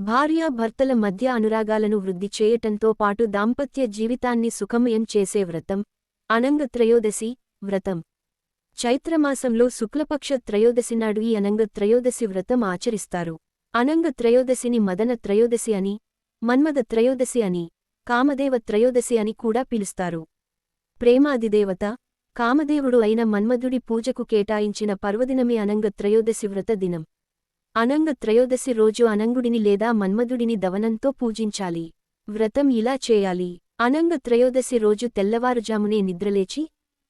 భార్యాభర్తల మధ్య అనురాగాలను వృద్ధి చేయటంతో పాటు దాంపత్య జీవితాన్ని సుఖమయం చేసే వ్రతం అనంగ త్రయోదశి వ్రతం. చైత్రమాసంలో శుక్లపక్ష త్రయోదశి నాడు ఈ అనంగ త్రయోదశి వ్రతం ఆచరిస్తారు. అనంగ త్రయోదశిని మదన త్రయోదశి అని, మన్మథ త్రయోదశి అని, కామదేవ త్రయోదశి అని కూడా పిలుస్తారు. ప్రేమాదిదేవత, కామదేవుడు అయిన మన్మథుడి పూజకు కేటాయించిన పర్వదినమే అనంగ త్రయోదశి వ్రత దినం. అనంగ త్రయోదశి రోజు అనంగుడిని లేదా మన్మథుడిని దవనంతో పూజించాలి. వ్రతం ఇలా చేయాలి. అనంగ త్రయోదశి రోజు తెల్లవారుజామునే నిద్రలేచి,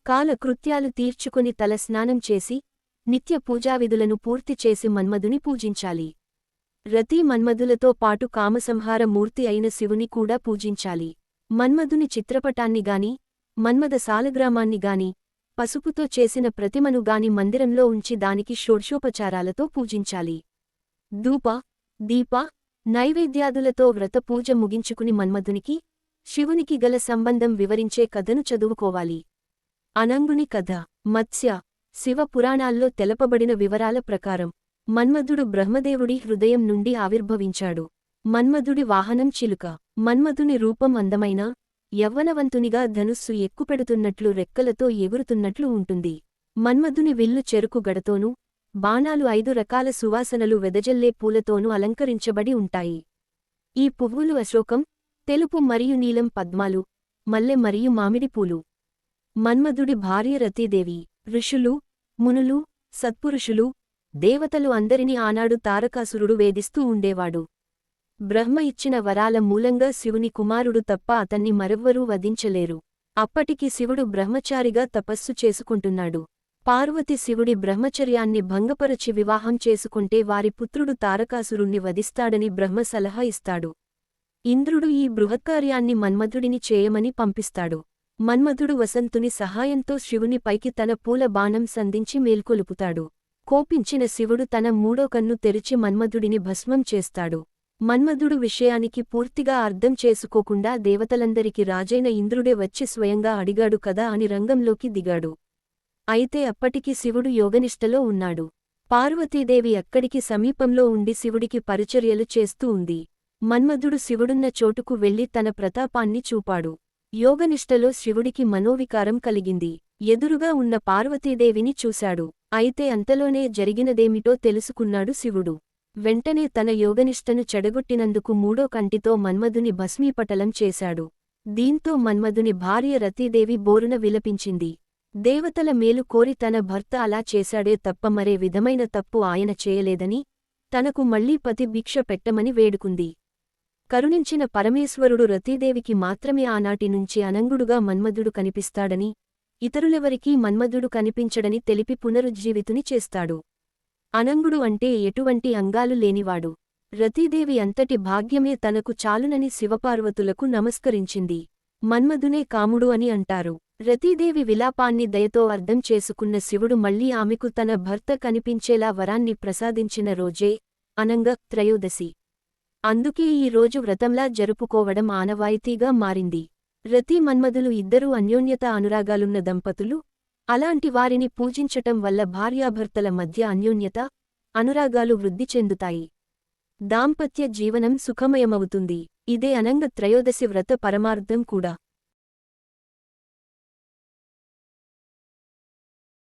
కాలకృత్యాలు తీర్చుకొని తల స్నానం చేసి, నిత్య పూజావిధులను పూర్తి చేసి మన్మథుని పూజించాలి. రతి మన్మథులతో పాటు కామసంహార మూర్తి అయిన శివుని కూడా పూజించాలి. మన్మథుని చిత్రపటాన్ని గాని, మన్మథ సాలగ్రామాన్ని గాని, పసుపుతో చేసిన ప్రతిమను గాని మందిరంలో ఉంచి దానికి షోడ్షోపచారాలతో పూజించాలి. ధూప, దీప, నైవేద్యాదులతో వ్రత పూజ ముగించుకుని మన్మథునికి, శివునికి గల సంబంధం వివరించే కథను చదువుకోవాలి. అనంగుని కథ. మత్స్య, శివ పురాణాల్లో తెలపబడిన వివరాల ప్రకారం మన్మథుడు బ్రహ్మదేవుడి హృదయం నుండి ఆవిర్భవించాడు. మన్మథుడి వాహనం చిలుక. మన్మథుని రూపం అందమైన, యవ్వనవంతునిగా ధనుస్సు ఎక్కుపెడుతున్నట్లు రెక్కలతో ఎగురుతున్నట్లు ఉంటుంది. మన్మథుని విల్లు చెరుకు గడతోనూ, బాణాలు 5 రకాల సువాసనలు వెదజల్లే పూలతోనూ అలంకరించబడి ఉంటాయి. ఈ పువ్వులు అశోకం, తెలుపు మరియు నీలం పద్మాలు, మల్లె మరియు మామిడి పూలు. మన్మథుడి భార్య రతీదేవి. ఋషులు, మునులు, సత్పురుషులు, దేవతలు అందరినీ ఆనాడు తారకాసురుడు వేధిస్తూ ఉండేవాడు. బ్రహ్మ ఇచ్చిన వరాల మూలంగా శివుని కుమారుడు తప్ప అతన్ని మరెవ్వరూ వధించలేరు. అప్పటికి శివుడు బ్రహ్మచారిగా తపస్సు చేసుకుంటున్నాడు. పార్వతి శివుడి బ్రహ్మచర్యాన్ని భంగపరచి వివాహం చేసుకుంటే వారి పుత్రుడు తారకాసురుణ్ణి వధిస్తాడని బ్రహ్మ సలహా ఇస్తాడు. ఇంద్రుడు ఈ బృహత్కార్యాన్ని మన్మథుడిని చేయమని పంపిస్తాడు. మన్మథుడు వసంతుని సహాయంతో శివుని పైకి తన పూల బాణం సంధించి మేల్కొలుపుతాడు. కోపించిన శివుడు తన మూడో కన్ను తెరిచి మన్మథుడిని భస్మం చేస్తాడు. మన్మథుడు విషయానికి పూర్తిగా అర్థం చేసుకోకుండా దేవతలందరికి రాజైన ఇంద్రుడే వచ్చి స్వయంగా అడిగాడు కదా అని రంగంలోకి దిగాడు. అయితే అప్పటికి శివుడు యోగనిష్టలో ఉన్నాడు. పార్వతీదేవి అక్కడికి సమీపంలో ఉండి శివుడికి పరిచర్యలు చేస్తూ ఉంది. మన్మథుడు శివుడున్న చోటుకు వెళ్లి తన ప్రతాపాన్ని చూపాడు. యోగనిష్టలో శివుడికి మనోవికారం కలిగింది. ఎదురుగా ఉన్న పార్వతీదేవిని చూశాడు. అయితే అంతలోనే జరిగినదేమిటో తెలుసుకున్నాడు శివుడు. వెంటనే తన యోగనిష్టను చెడగొట్టినందుకు మూడో కంటితో మన్మథుని భస్మీపటలం చేశాడు. దీంతో మన్మథుని భార్య రతీదేవి బోరున విలపించింది. దేవతల మేలు కోరి తన భర్త అలా చేశాడే తప్ప మరే విధమైన తప్పు ఆయన చేయలేదని, తనకు మళ్లీ పతి భిక్ష పెట్టమని వేడుకుంది. కరుణించిన పరమేశ్వరుడు రతీదేవికి మాత్రమే ఆనాటి నుంచి అనంగుడుగా మన్మథుడు కనిపిస్తాడని, ఇతరులెవరికీ మన్మథుడు కనిపించడని తెలిపి పునరుజ్జీవితుని చేస్తాడు. అనంగుడు అంటే ఎటువంటి అంగాలు లేనివాడు. రతీదేవి అంతటి భాగ్యమే తనకు చాలునని శివపార్వతులకు నమస్కరించింది. మన్మథునే కాముడు అని అంటారు. రతీదేవి విలాపాన్ని దయతో అర్థం చేసుకున్న శివుడు మళ్లీ ఆమెకు తన భర్త కనిపించేలా వరాన్ని ప్రసాదించిన రోజే అనంగ త్రయోదశి. అందుకే ఈ రోజు వ్రతంలా జరుపుకోవడం ఆనవాయితీగా మారింది. రతి మన్మథులు ఇద్దరూ అన్యోన్యత అనురాగాలున్న దంపతులు. అలాంటి వారిని పూజించటం వల్ల భార్యాభర్తల మధ్య అన్యోన్యత, అనురాగాలు వృద్ధి చెందుతాయి. దాంపత్య జీవనం సుఖమయమవుతుంది. ఇదే అనంగ త్రయోదశి వ్రత పరమార్థం కూడా.